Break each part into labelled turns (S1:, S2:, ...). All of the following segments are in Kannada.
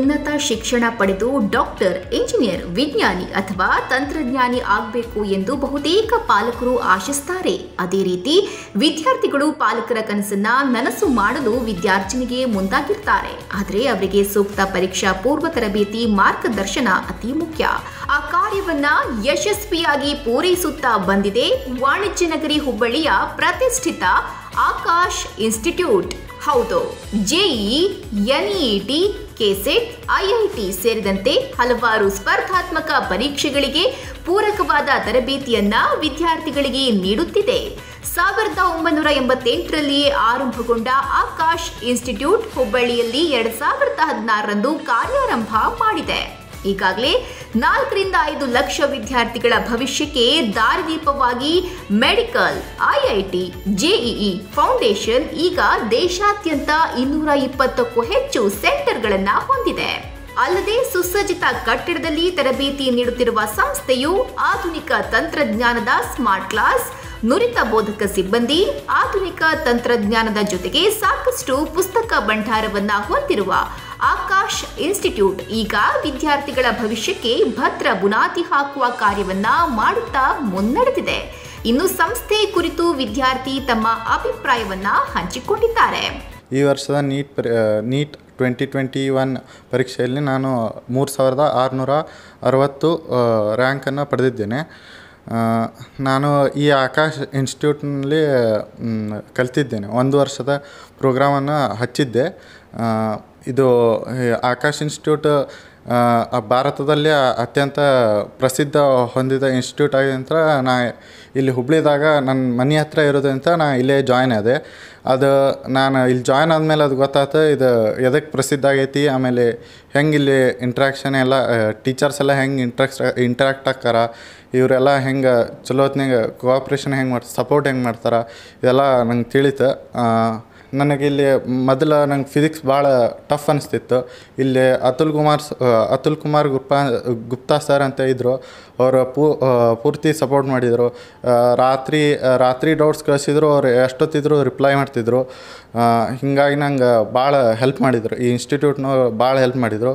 S1: ಉನ್ನತ ಶಿಕ್ಷಣ ಪಡೆದು ಡಾಕ್ಟರ್, ಇಂಜಿನಿಯರ್, ವಿಜ್ಞಾನಿ ಅಥವಾ ತಂತ್ರಜ್ಞಾನಿ ಆಗಬೇಕು ಎಂದು ಬಹುತೇಕ ಪಾಲಕರು ಆಶಿಸುತ್ತಾರೆ. ಅದೇ ರೀತಿ ವಿದ್ಯಾರ್ಥಿಗಳು ಪಾಲಕರ ಕನಸನ್ನ ನನಸು ಮಾಡಲು ವಿದ್ಯಾರ್ಜನೆಗೆ ಮುಂದಾಗಿರ್ತಾರೆ. ಆದರೆ ಅವರಿಗೆ ಸೂಕ್ತ ಪರೀಕ್ಷಾ ಪೂರ್ವ ತರಬೇತಿ ಮಾರ್ಗದರ್ಶನ ಅತಿ ಮುಖ್ಯ. ಆ ಕಾರ್ಯವನ್ನ ಯಶಸ್ವಿಯಾಗಿ ಪೂರೈಸುತ್ತಾ ಬಂದಿದೆ ವಾಣಿಜ್ಯ ನಗರಿ ಹುಬ್ಬಳ್ಳಿಯ ಪ್ರತಿಷ್ಠಿತ ಆಕಾಶ್ ಇನ್ಸ್ಟಿಟ್ಯೂಟ್. ಹೌದು, ಜೆಇಇ, ಎನ್ಇಟಿ, ಕೆಸೆಟ್, ಐಐಟಿ ಸೇರಿದಂತೆ ಹಲವಾರು ಸ್ಪರ್ಧಾತ್ಮಕ ಪರೀಕ್ಷೆಗಳಿಗೆ ಪೂರಕವಾದ ತರಬೇತಿಯನ್ನ ವಿದ್ಯಾರ್ಥಿಗಳಿಗೆ ನೀಡುತ್ತಿದೆ. 1988ರಲ್ಲಿಯೇ ಆರಂಭಗೊಂಡ ಆಕಾಶ್ ಇನ್ಸ್ಟಿಟ್ಯೂಟ್ ಹುಬ್ಬಳ್ಳಿಯಲ್ಲಿ 2016ರಂದು ಕಾರ್ಯಾರಂಭ ಮಾಡಿದೆ. ಈಗಾಗಲೇ 4 ರಿಂದ 5 ಲಕ್ಷ ವಿದ್ಯಾರ್ಥಿಗಳ ಭವಿಷ್ಯಕ್ಕೆ ದಾರಿದೀಪವಾಗಿ ಮೆಡಿಕಲ್, ಐಐಟಿ, ಜೆಇಇ ಫೌಂಡೇಶನ್ ಈಗ ದೇಶಾದ್ಯಂತ 220ಕ್ಕೂ ಹೆಚ್ಚು ಸೆಂಟರ್ಗಳನ್ನು ಹೊಂದಿದೆ. ಅಲ್ಲದೆ ಸುಸಜ್ಜಿತ ಕಟ್ಟಡದಲ್ಲಿ ತರಬೇತಿ ನೀಡುತ್ತಿರುವ ಸಂಸ್ಥೆಯು ಆಧುನಿಕ ತಂತ್ರಜ್ಞಾನದ ಸ್ಮಾರ್ಟ್ ಕ್ಲಾಸ್, ನುರಿತ ಬೋಧಕ ಸಿಬ್ಬಂದಿ, ಆಧುನಿಕ ತಂತ್ರಜ್ಞಾನದ ಜೊತೆಗೆ ಸಾಕಷ್ಟು ಪುಸ್ತಕ ಭಂಡಾರವನ್ನ ಹೊಂದಿರುವ ಆಕಾಶ್ ಇನ್ಸ್ಟಿಟ್ಯೂಟ್ ಈಗ ವಿದ್ಯಾರ್ಥಿಗಳ ಭವಿಷ್ಯಕ್ಕೆ ಭದ್ರ ಬುನಾದಿ ಹಾಕುವ ಕಾರ್ಯವನ್ನ ಮಾಡುತ್ತಾ ಮುನ್ನಡೆದಿದೆ. ಇನ್ನು ಸಂಸ್ಥೆ ಕುರಿತು ವಿದ್ಯಾರ್ಥಿ ತಮ್ಮ ಅಭಿಪ್ರಾಯವನ್ನ ಹಂಚಿಕೊಂಡಿದ್ದಾರೆ.
S2: ಈ ವರ್ಷದ ನೀಟ್ 2021 ಪರೀಕ್ಷೆಯಲ್ಲಿ ನಾನು 3660 ರ್ಯಾಂಕನ್ನು ಪಡೆದಿದ್ದೇನೆ. ನಾನು ಈ ಆಕಾಶ್ ಇನ್ಸ್ಟಿಟ್ಯೂಟ್ನಲ್ಲಿ ಕಲಿತಿದ್ದೇನೆ. 1 ವರ್ಷದ ಪ್ರೋಗ್ರಾಮನ್ನು ಹಚ್ಚಿದ್ದೆ. ಇದು ಆಕಾಶ್ ಇನ್ಸ್ಟಿಟ್ಯೂಟ್ ಭಾರತದಲ್ಲಿ ಅತ್ಯಂತ ಪ್ರಸಿದ್ಧ ಹೊಂದಿದ ಇನ್ಸ್ಟಿಟ್ಯೂಟ್ ಆಗಿದೆ ಅಂತ ನಾ ಇಲ್ಲಿ ಹುಬ್ಳಿದಾಗ ನನ್ನ ಮನೆ ಹತ್ರ ಇರೋದಂತ ನಾ ಇಲ್ಲೇ ಜಾಯ್ನ್ ಆದೆ. ಅದು ನಾನು ಇಲ್ಲಿ ಜಾಯ್ನ್ ಆದಮೇಲೆ ಅದು ಗೊತ್ತಾಯ್ತು ಇದು ಎದಕ್ಕೆ ಪ್ರಸಿದ್ಧ ಆಗೈತಿ, ಆಮೇಲೆ ಹೆಂಗೆ ಇಲ್ಲಿ ಇಂಟ್ರ್ಯಾಕ್ಷನ್ ಎಲ್ಲ ಟೀಚರ್ಸ್ ಎಲ್ಲ ಹೆಂಗೆ ಇಂಟ್ರ್ಯಾಕ್ಟ್ ಆಕ್ಕಾರ, ಇವರೆಲ್ಲ ಹೆಂಗೆ ಚಲೋ ಹೊತ್ನಾಗ ಕೋಆಪ್ರೇಷನ್ ಹೆಂಗೆ ಮಾಡ್ತಾರೆ, ಸಪೋರ್ಟ್ ಹೆಂಗೆ ಮಾಡ್ತಾರೆ, ಇದೆಲ್ಲ ನಂಗೆ ತಿಳಿತು. ನನಗಿಲ್ಲಿ ಮೊದಲು ನಂಗೆ ಫಿಸಿಕ್ಸ್ ಭಾಳ ಟಫ್ ಅನಿಸ್ತಿತ್ತು. ಇಲ್ಲಿ ಅತುಲ್ ಕುಮಾರ್ ಗುಪ್ತಾ ಸರ್ ಅಂತ ಇದ್ದರು. ಅವರು ಪೂರ್ತಿ ಸಪೋರ್ಟ್ ಮಾಡಿದರು. ರಾತ್ರಿ ಡೌಟ್ಸ್ ಕಳಿಸಿದ್ರು, ಅವ್ರು ಎಷ್ಟೊತ್ತಿದ್ರು ರಿಪ್ಲೈ ಮಾಡ್ತಿದ್ರು. ಹೀಗಾಗಿ ನಂಗೆ ಭಾಳ ಹೆಲ್ಪ್ ಮಾಡಿದರು. ಈ ಇನ್ಸ್ಟಿಟ್ಯೂಟ್ನವ್ರು ಭಾಳ ಹೆಲ್ಪ್ ಮಾಡಿದರು.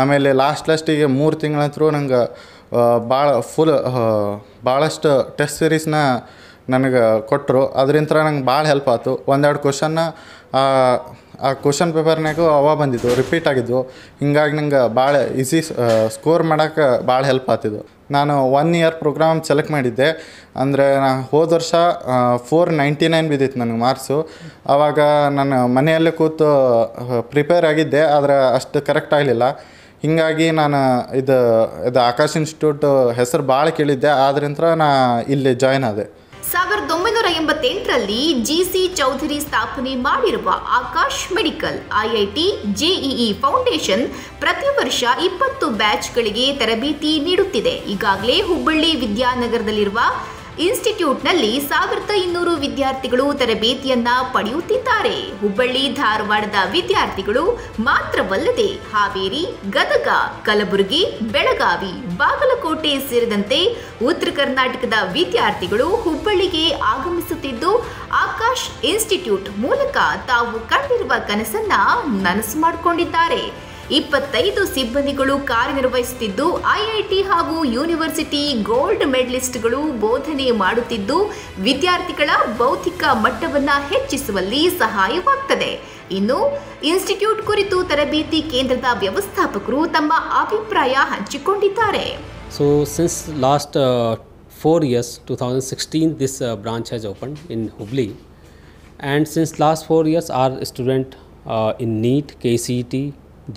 S2: ಆಮೇಲೆ ಲಾಸ್ಟಿಗೆ 3 ತಿಂಗಳಂತರೂ ನಂಗೆ ಭಾಳಷ್ಟು ಟೆಸ್ಟ್ ಸೀರೀಸ್ನ ನನಗೆ ಕೊಟ್ಟರು. ಅದರಿಂದ ನಂಗೆ ಭಾಳ ಹೆಲ್ಪ್ ಆಯ್ತು. 1-2 ಕ್ವಶನ್ನ ಆ ಕ್ವಶನ್ ಪೇಪರ್ನಾಗೂ ಬಂದಿದ್ದು ರಿಪೀಟ್ ಆಗಿದ್ವು. ಹಿಂಗಾಗಿ ನಂಗೆ ಭಾಳ ಈಸಿ ಸ್ಕೋರ್ ಮಾಡೋಕ್ಕೆ ಭಾಳ ಹೆಲ್ಪ್ ಆಗ್ತಿದ್ದು. ನಾನು 1 ಇಯರ್ ಪ್ರೋಗ್ರಾಮ್ ಸೆಲೆಕ್ಟ್ ಮಾಡಿದ್ದೆ. ಅಂದರೆ ನಾನು ಹೋದ ವರ್ಷ 499 ಬಿದ್ದಿತ್ತು ನನಗೆ ಮಾರ್ಕ್ಸು. ಆವಾಗ ನಾನು ಮನೆಯಲ್ಲೇ ಕೂತು ಪ್ರಿಪೇರ್ ಆಗಿದ್ದೆ, ಆದರೆ ಅಷ್ಟು ಕರೆಕ್ಟ್ ಆಗಲಿಲ್ಲ. ಹೀಗಾಗಿ ನಾನು ಇದು ಆಕಾಶ್ ಇನ್ಸ್ಟಿಟ್ಯೂಟ್ ಹೆಸರು ಭಾಳ ಕೇಳಿದ್ದೆ. ಆದ್ದರಿಂದ ನಾ ಇಲ್ಲಿ ಜಾಯ್ನ್ ಆದೆ.
S1: 1988ರಲ್ಲಿ ಜಿಸಿ ಚೌಧರಿ ಸ್ಥಾಪನೆ ಮಾಡಿರುವ Akash medical, IIT, JEE foundation ಪ್ರತಿ ವರ್ಷ 20 ಬ್ಯಾಚ್ಗಳಿಗೆ ತರಬೇತಿ ನೀಡುತ್ತಿದೆ. ಈಗಾಗಲೇ ಹುಬ್ಬಳ್ಳಿ ವಿದ್ಯಾನಗರದಲ್ಲಿರುವ ಇನ್ಸ್ಟಿಟ್ಯೂಟ್ನಲ್ಲಿ 1200 ವಿದ್ಯಾರ್ಥಿಗಳು ತರಬೇತಿಯನ್ನ ಪಡೆಯುತ್ತಿದ್ದಾರೆ. ಹುಬ್ಬಳ್ಳಿ, ಧಾರವಾಡದ ವಿದ್ಯಾರ್ಥಿಗಳು ಮಾತ್ರವಲ್ಲದೆ ಹಾವೇರಿ, ಗದಗ, ಕಲಬುರಗಿ, ಬೆಳಗಾವಿ, ಬಾಗಲಕೋಟೆ ಸೇರಿದಂತೆ ಉತ್ತರ ಕರ್ನಾಟಕದ ವಿದ್ಯಾರ್ಥಿಗಳು ಹುಬ್ಬಳ್ಳಿಗೆ ಆಗಮಿಸುತ್ತಿದ್ದು ಆಕಾಶ್ ಇನ್ಸ್ಟಿಟ್ಯೂಟ್ ಮೂಲಕ ತಾವು ಕಂಡಿರುವ ಕನಸನ್ನ ನನಸು ಮಾಡಿಕೊಂಡಿದ್ದಾರೆ. 25 ಸಿಬ್ಬಂದಿಗಳು ಕಾರ್ಯನಿರ್ವಹಿಸುತ್ತಿದ್ದು ಐಐಟಿ ಹಾಗೂ ಯೂನಿವರ್ಸಿಟಿ ಗೋಲ್ಡ್ ಮೆಡಲಿಸ್ಟ್ಗಳು ಬೋಧನೆ ಮಾಡುತ್ತಿದ್ದು ವಿದ್ಯಾರ್ಥಿಗಳ ಬೌದ್ಧಿಕ ಮಟ್ಟವನ್ನು ಹೆಚ್ಚಿಸುವಲ್ಲಿ ಸಹಾಯವಾಗುತ್ತದೆ. ಇನ್ನು ಇನ್ಸ್ಟಿಟ್ಯೂಟ್ ಕುರಿತು ತರಬೇತಿ ಕೇಂದ್ರದ ವ್ಯವಸ್ಥಾಪಕರು ತಮ್ಮ ಅಭಿಪ್ರಾಯ ಹಂಚಿಕೊಂಡಿದ್ದಾರೆ.
S3: So since last 4 years, 2016, this branch has opened in Hubli, and since last 4 years our student in NEET, KCET,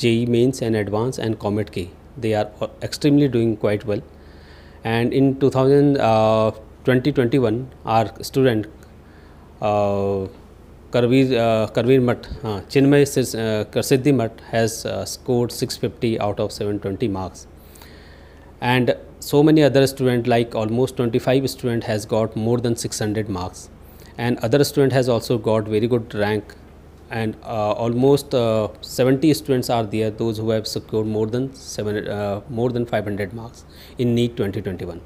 S3: JEE Mains and Advanced and Comet K, they are extremely doing quite well. And in 2021 our student Karveer Math, Chinmay Siddhi Math has scored 650 out of 720 marks. And so many other students, like almost 25 students has got more than 600 marks, and other student has also got very good rank, and almost 70 students are there, those who have secured more than 500 marks in NEET 2021.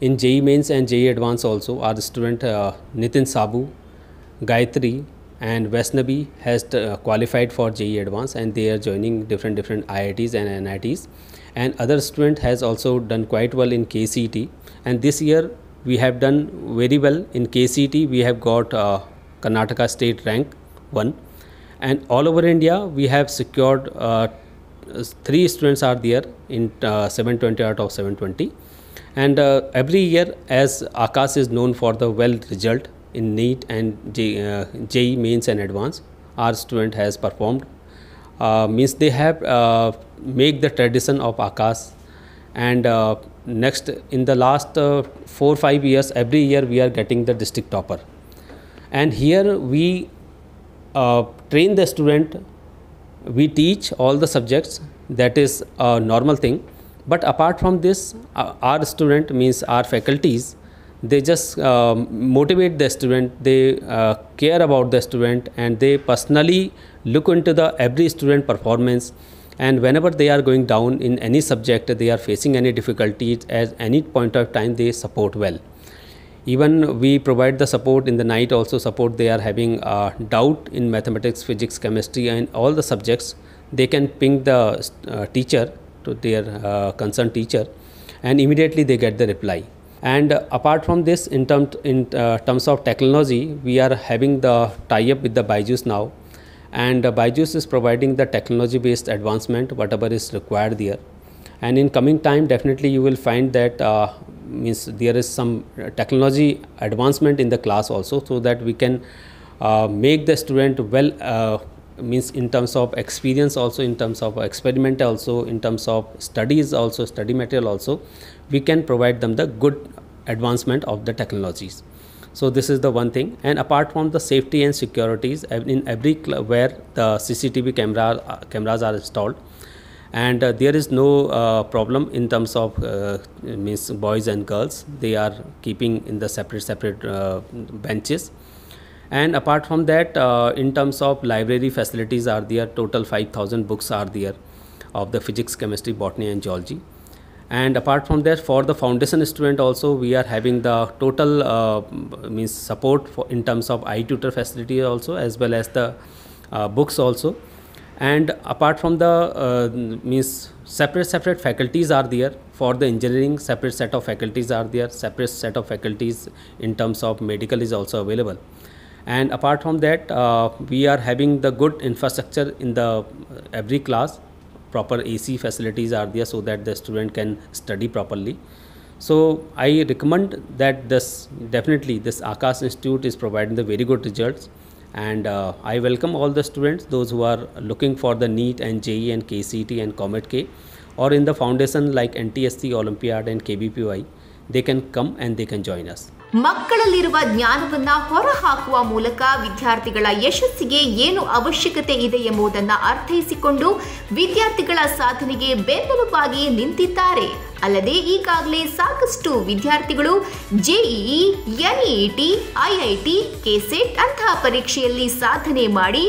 S3: In JEE Mains and JEE Advanced also our student Nitin Sabu, Gayatri, and Vaishnavi has qualified for JEE Advanced, and they are joining different IITs and NITs. And other student has also done quite well in KCET, and this year we have done very well in KCET. We have got Karnataka state rank 1, and all over India we have secured 3 students are there in 720 out of 720. And every year, as Akash is known for the well result in NEET and JEE Mains and Advanced, our student has performed. Means they have make the tradition of Akash. And next, in the last 4-5 years, every year we are getting the district topper. And here we train the student. We teach all the subjects. That is a normal thing. But apart from this, our student, means our faculties, they just motivate the student, they care about the student, and they personally look into the every student performance. And whenever they are going down in any subject, they are facing any difficulties, at any point of time they support well. Even we provide the support in the night also support. They are having doubt in mathematics, physics, chemistry, and all the subjects. They can ping the teacher, to their concerned teacher, and immediately they get the reply. And apart from this, in terms of technology, we are having the tie-up with the BYJU'S now, and BYJU'S is providing the technology based advancement whatever is required there. And in coming time, definitely you will find that means there is some technology advancement in the class also, so that we can make the student well, means in terms of experience also, in terms of experiment also, in terms of studies also, study material also, we can provide them the good advancement of the technologies. So this is the one thing. And apart from the safety and securities, in every where the CCTV cameras are installed, and there is no problem in terms of means boys and girls, they are keeping in the separate benches. And apart from that, in terms of library facilities are there, total 5,000 books are there of the physics, chemistry, botany and geology. And apart from that, for the foundation student also, we are having the total means support for in terms of iTutor facility also, as well as the books also. And apart from the means separate faculties are there. For the engineering, separate set of faculties are there, separate set of faculties in terms of medical is also available. And apart from that, we are having the good infrastructure in the every class. Proper AC facilities are there, so that the student can study properly. So I recommend that this Akash Institute is providing the very good results. And I welcome all the students, those who are looking for the NEET and JEE and KCET and COMET-K, or in the foundation like NTSC, Olympiad and KBPY, they can come and they can join us.
S1: ಮಕ್ಕಳಲ್ಲಿರುವ ಜ್ಞಾನವನ್ನ ಹೊರಹಾಕುವ ಮೂಲಕ ವಿದ್ಯಾರ್ಥಿಗಳ ಯಶಸ್ಸಿಗೆ ಏನು ಅವಶ್ಯಕತೆ ಇದೆ ಎಂಬುದನ್ನು ಅರ್ಥೈಸಿಕೊಂಡು ವಿದ್ಯಾರ್ಥಿಗಳ ಸಾಧನೆಗೆ ಬೆನ್ನೆಲುಬಾಗಿ ನಿಂತಿದ್ದಾರೆ. ಅಲ್ಲದೆ ಈಗಾಗಲೇ ಸಾಕಷ್ಟು ವಿದ್ಯಾರ್ಥಿಗಳು JEE, NEET, IIT, KCET ಅಂತಹ ಪರೀಕ್ಷೆಯಲ್ಲಿ ಸಾಧನೆ ಮಾಡಿ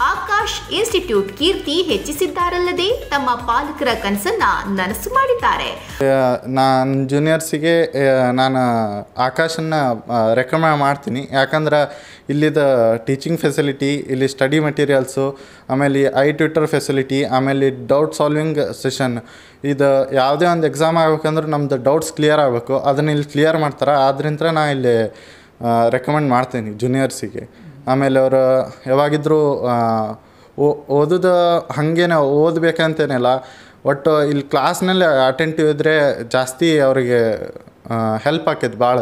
S1: ಆಕಾಶ್ ಇನ್ಸ್ಟಿಟ್ಯೂಟ್ ಕೀರ್ತಿ ಹೆಚ್ಚಿಸಿದ್ದಾರಲ್ಲದೆ ತಮ್ಮ ಪಾಲಕರ ಕನಸನ್ನ ನನಸು ಮಾಡಿದ್ದಾರೆ.
S2: ನಾನು ಜೂನಿಯರ್ಸಿಗೆ ನಾನು ಆಕಾಶನ್ನು ರೆಕಮೆಂಡ್ ಮಾಡ್ತೀನಿ. ಯಾಕಂದ್ರೆ ಇಲ್ಲಿದ ಟೀಚಿಂಗ್ ಫೆಸಿಲಿಟಿ, ಇಲ್ಲಿ ಸ್ಟಡಿ ಮೆಟೀರಿಯಲ್ಸು, ಆಮೇಲೆ iTutor ಫೆಸಿಲಿಟಿ, ಆಮೇಲೆ ಡೌಟ್ ಸಾಲ್ವಿಂಗ್ ಸೆಷನ್, ಇದು ಯಾವುದೇ ಒಂದು ಎಕ್ಸಾಮ್ ಆಗ್ಬೇಕಂದ್ರೆ ನಮ್ಮದು ಡೌಟ್ಸ್ ಕ್ಲಿಯರ್ ಆಗಬೇಕು, ಅದನ್ನು ಇಲ್ಲಿ ಕ್ಲಿಯರ್ ಮಾಡ್ತಾರೆ. ಆದ್ದರಿಂದ ನಾನು ಇಲ್ಲಿ ರೆಕಮೆಂಡ್ ಮಾಡ್ತೀನಿ ಜೂನಿಯರ್ಸಿಗೆ. ಆಮೇಲೆ ಅವರು ಯಾವಾಗಿದ್ದರೂ ಓದೋದು ಹಾಗೇನೆ ಓದಬೇಕಂತೇನಿಲ್ಲ, ಒಟ್ಟು ಇಲ್ಲಿ ಕ್ಲಾಸ್ನಲ್ಲಿ ಅಟೆಂಟಿವ್ ಇದ್ದರೆ ಜಾಸ್ತಿ ಅವರಿಗೆ ಹೆಲ್ಪ್ ಆಕೈತೆ. ಭಾಳ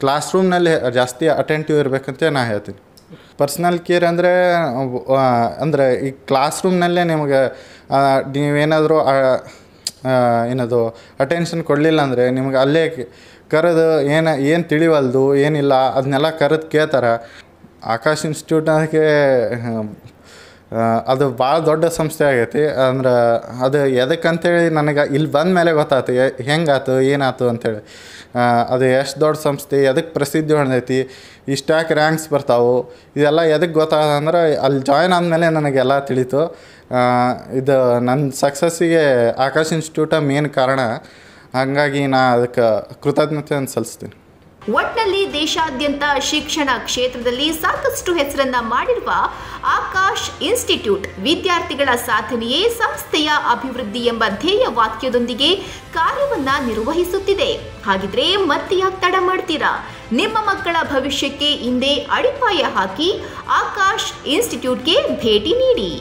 S2: ಕ್ಲಾಸ್ ರೂಮ್ನಲ್ಲಿ ಜಾಸ್ತಿ ಅಟೆಂಟಿವ್ ಇರಬೇಕಂತ ನಾನು ಹೇಳ್ತೀನಿ. ಪರ್ಸ್ನಲ್ ಕೇರ್ ಅಂದರೆ ಈ ಕ್ಲಾಸ್ ರೂಮ್ನಲ್ಲೇ ನಿಮಗೆ ನೀವೇನಾದರೂ ಏನದು ಅಟೆನ್ಷನ್ ಕೊಡಲಿಲ್ಲ ಅಂದರೆ ನಿಮ್ಗೆ ಅಲ್ಲೇ ಕರೆದು ಏನು ತಿಳಿವಲ್ದು ಏನಿಲ್ಲ ಅದನ್ನೆಲ್ಲ ಕರೆದು ಕೇಳ್ತಾರೆ. ಆಕಾಶ್ ಇನ್ಸ್ಟಿಟ್ಯೂಟ್ಗೆ ಅದು ಭಾಳ ದೊಡ್ಡ ಸಂಸ್ಥೆ ಆಗೈತಿ. ಅಂದ್ರೆ ಅದು ಎದಕ್ಕಂತೇಳಿ ನನಗೆ ಇಲ್ಲಿ ಬಂದ ಮೇಲೆ ಗೊತ್ತಾಯ್ತು ಹೆಂಗಾಯ್ತು ಏನಾಯ್ತು ಅಂಥೇಳಿ. ಅದು ಎಷ್ಟು ದೊಡ್ಡ ಸಂಸ್ಥೆ, ಎದಕ್ಕೆ ಪ್ರಸಿದ್ಧಿ ಹೊಂದೈತಿ, ಇಷ್ಟ್ಯಾಕೆ ರ್ಯಾಂಕ್ಸ್ ಬರ್ತಾವೆ, ಇದೆಲ್ಲ ಎದಕ್ಕೆ ಗೊತ್ತಾಗಂದ್ರೆ ಅಲ್ಲಿ ಜಾಯ್ನ್ ಆದಮೇಲೆ ನನಗೆಲ್ಲ ತಿಳಿತು. ಇದು ನನ್ನ ಸಕ್ಸಸ್ಸಿಗೆ ಆಕಾಶ್ ಇನ್ಸ್ಟಿಟ್ಯೂಟ ಮೇನ್ ಕಾರಣ. ಹಾಗಾಗಿ ನಾನು ಅದಕ್ಕೆ ಕೃತಜ್ಞತೆಯನ್ನು ಸಲ್ಲಿಸ್ತೀನಿ.
S1: ಒಟ್ನಲ್ಲಿ ದೇಶಾದ್ಯಂತ ಶಿಕ್ಷಣ ಕ್ಷೇತ್ರದಲ್ಲಿ ಸಾಕಷ್ಟು ಹೆಸರನ್ನ ಮಾಡಿರುವ ಆಕಾಶ್ ಇನ್ಸ್ಟಿಟ್ಯೂಟ್ ವಿದ್ಯಾರ್ಥಿಗಳ ಸಾಧನೆಯೇ ಸಂಸ್ಥೆಯ ಅಭಿವೃದ್ಧಿ ಎಂಬ ಧ್ಯೇಯ ವಾಕ್ಯದೊಂದಿಗೆ ಕಾರ್ಯವನ್ನ ನಿರ್ವಹಿಸುತ್ತಿದೆ. ಹಾಗಿದ್ರೆ ಮತ್ತೆ ಯಾಕೆ ತಡ ಮಾಡ್ತೀರಾ? ನಿಮ್ಮ ಮಕ್ಕಳ ಭವಿಷ್ಯಕ್ಕೆ ಹಿಂದೆ ಅಡಿಪಾಯ ಹಾಕಿ ಆಕಾಶ್ ಇನ್ಸ್ಟಿಟ್ಯೂಟ್ಗೆ ಭೇಟಿ ನೀಡಿ.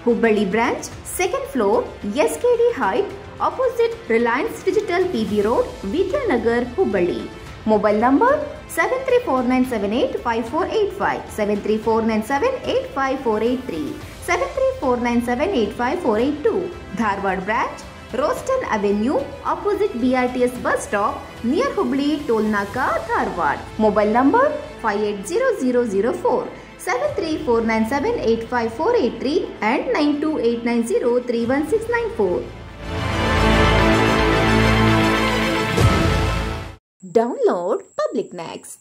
S1: Hubballi branch, second floor, SKD height, opposite Reliance Digital PB Road, Vidyanagar, Hubballi. Mobile number 7349785485, 7349785483, 7349785482. Dharwad branch, Roston Avenue, opposite BRTS bus stop, near Hubli Toll Naka, Dharwad. Mobile number 580004, 7349785483 and 9289031694. Download Public Next.